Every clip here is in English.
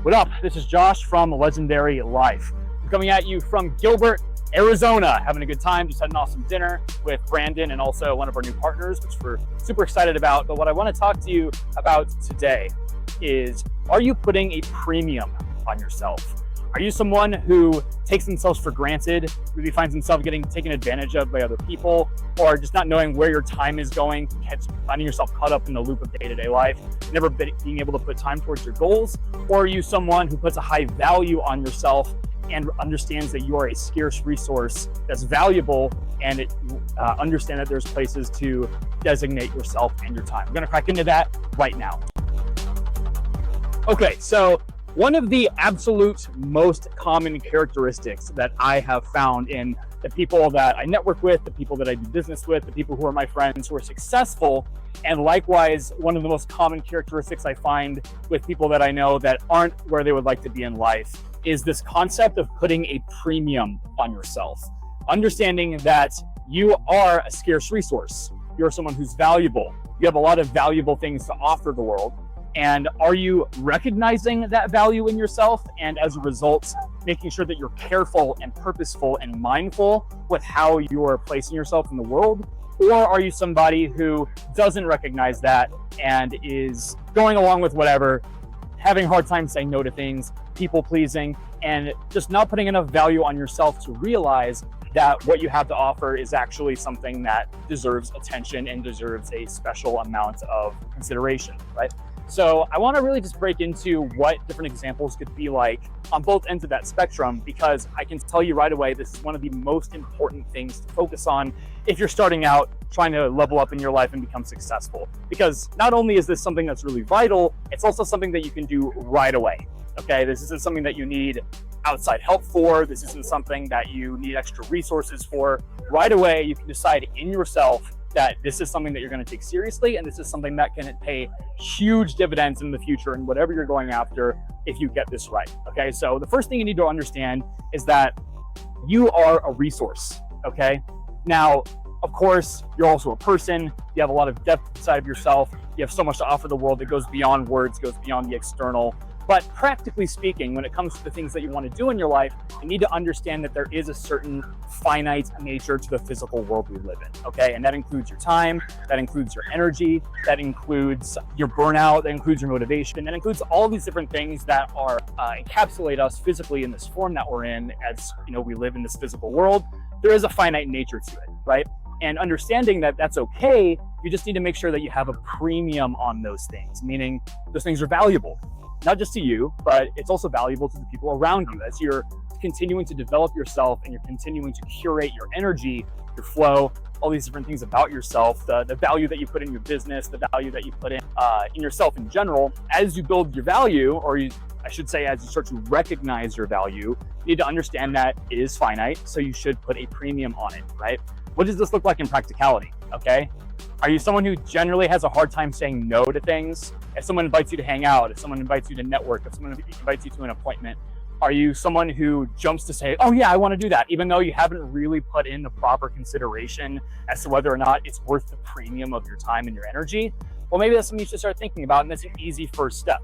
What up? This is Josh from Legendary Life. I'm coming at you from Gilbert, Arizona, having a good time, just had an awesome dinner with Brandon and also one of our new partners, which we're super excited about. But what I want to talk to you about today is, are you putting a premium on yourself? Are you someone who takes themselves for granted, really finds themselves getting taken advantage of by other people, or just not knowing where your time is going, finding yourself caught up in the loop of day-to-day life, never being able to put time towards your goals? Or are you someone who puts a high value on yourself and understands that you are a scarce resource that's valuable, and understand that there's places to designate yourself and your time? We're gonna crack into that right now. Okay, so one of the absolute most common characteristics that I have found in the people that I network with, the people that I do business with, the people who are my friends who are successful, and likewise, one of the most common characteristics I find with people that I know that aren't where they would like to be in life, is this concept of putting a premium on yourself. Understanding that you are a scarce resource. You're someone who's valuable. You have a lot of valuable things to offer the world. And are you recognizing that value in yourself, and as a result, making sure that you're careful and purposeful and mindful with how you're placing yourself in the world? Or are you somebody who doesn't recognize that and is going along with whatever, having a hard time saying no to things, people pleasing, and just not putting enough value on yourself to realize that what you have to offer is actually something that deserves attention and deserves a special amount of consideration, right? So I want to really just break into what different examples could be like on both ends of that spectrum, because I can tell you right away, this is one of the most important things to focus on if you're starting out trying to level up in your life and become successful. Because not only is this something that's really vital, it's also something that you can do right away. Okay, this isn't something that you need outside help for. This isn't something that you need extra resources for. Right away, you can decide in yourself that this is something that you're going to take seriously, and this is something that can pay huge dividends in the future and whatever you're going after if you get this right. Okay, so the first thing you need to understand is that you are a resource. Okay, now of course you're also a person. You have a lot of depth inside of yourself. You have so much to offer the world that goes beyond words, goes beyond the external. But practically speaking, when it comes to the things that you want to do in your life, you need to understand that there is a certain finite nature to the physical world we live in, okay? And that includes your time, that includes your energy, that includes your burnout, that includes your motivation, that includes all these different things that are encapsulate us physically in this form that we're in. As you know, we live in this physical world. There is a finite nature to it, right? And understanding that that's okay, you just need to make sure that you have a premium on those things, meaning those things are valuable. Not just to you, but it's also valuable to the people around you as you're continuing to develop yourself and you're continuing to curate your energy, your flow, all these different things about yourself, the value that you put in your business, the value that you put in yourself in general. As you build your value, or I should say, as you start to recognize your value, you need to understand that it is finite, so you should put a premium on it, right? What does this look like in practicality, okay? Are you someone who generally has a hard time saying no to things? If someone invites you to hang out, if someone invites you to network, if someone invites you to an appointment, are you someone who jumps to say, oh yeah, I want to do that, even though you haven't really put in the proper consideration as to whether or not it's worth the premium of your time and your energy? Well, maybe that's something you should start thinking about, and that's an easy first step.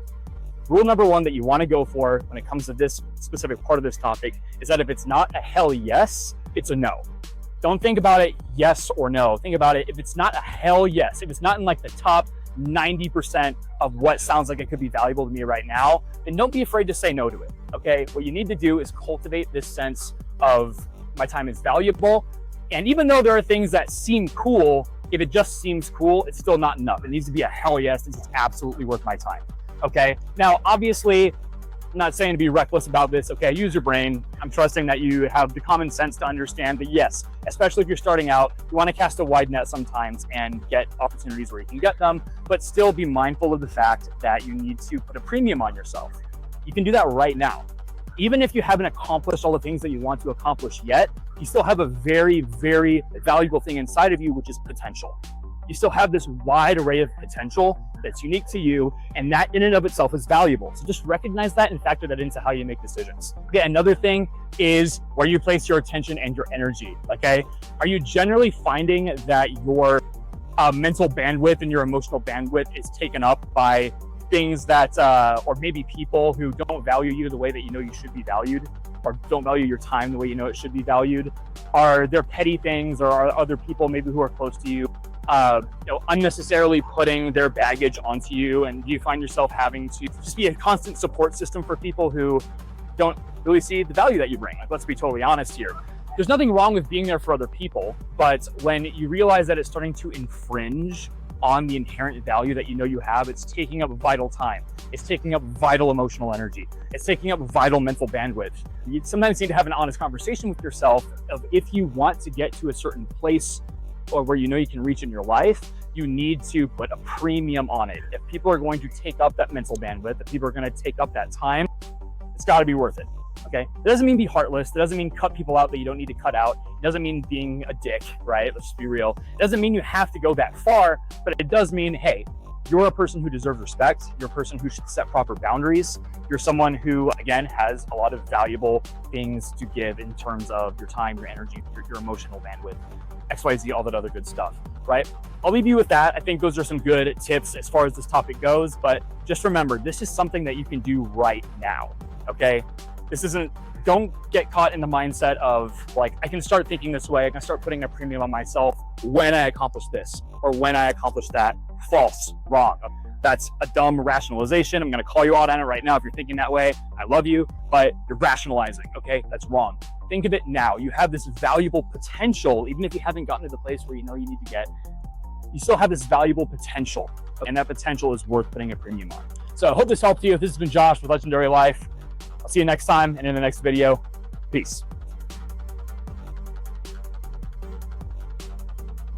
Rule number one that you want to go for when it comes to this specific part of this topic is that if it's not a hell yes, it's a no. Don't think about it yes or no. Think about it, if it's not a hell yes, if it's not in like the top 90% of what sounds like it could be valuable to me right now, then don't be afraid to say no to it, okay? What you need to do is cultivate this sense of my time is valuable. And even though there are things that seem cool, if it just seems cool, it's still not enough. It needs to be a hell yes, it's absolutely worth my time, okay? Now, obviously, I'm not saying to be reckless about this, okay? Use your brain. I'm trusting that you have the common sense to understand that yes, especially if you're starting out, you want to cast a wide net sometimes and get opportunities where you can get them, but still be mindful of the fact that you need to put a premium on yourself. You can do that right now. Even if you haven't accomplished all the things that you want to accomplish yet, you still have a very, very valuable thing inside of you, which is potential. You still have this wide array of potential that's unique to you, and that in and of itself is valuable. So just recognize that and factor that into how you make decisions. Okay, another thing is where you place your attention and your energy, okay? Are you generally finding that your mental bandwidth and your emotional bandwidth is taken up by things that, or maybe people who don't value you the way that you know you should be valued, or don't value your time the way you know it should be valued? Are there petty things, or are other people maybe who are close to you, unnecessarily putting their baggage onto you? And do you find yourself having to just be a constant support system for people who don't really see the value that you bring? Like, let's be totally honest here. There's nothing wrong with being there for other people, but when you realize that it's starting to infringe on the inherent value that you know you have, it's taking up vital time. It's taking up vital emotional energy. It's taking up vital mental bandwidth. You sometimes need to have an honest conversation with yourself of, if you want to get to a certain place or where you know you can reach in your life, you need to put a premium on it. If people are going to take up that mental bandwidth, if people are going to take up that time, it's got to be worth it. Okay, it doesn't mean be heartless. It doesn't mean cut people out that you don't need to cut out. It doesn't mean being a dick, right? Let's just be real. It doesn't mean you have to go that far, but it does mean, hey, you're a person who deserves respect. You're a person who should set proper boundaries. You're someone who, again, has a lot of valuable things to give in terms of your time, your energy, your emotional bandwidth, XYZ, all that other good stuff, right? I'll leave you with that. I think those are some good tips as far as this topic goes, but just remember, this is something that you can do right now, okay? Don't get caught in the mindset of like, I can start thinking this way, I can start putting a premium on myself when I accomplish this or when I accomplish that. False, wrong. That's a dumb rationalization. I'm gonna call you out on it right now if you're thinking that way. I love you, but you're rationalizing, okay? That's wrong. Think of it now. You have this valuable potential, even if you haven't gotten to the place where you know you need to get, you still have this valuable potential, and that potential is worth putting a premium on. So I hope this helped you. This has been Josh with Legendary Life. I'll see you next time and in the next video. Peace.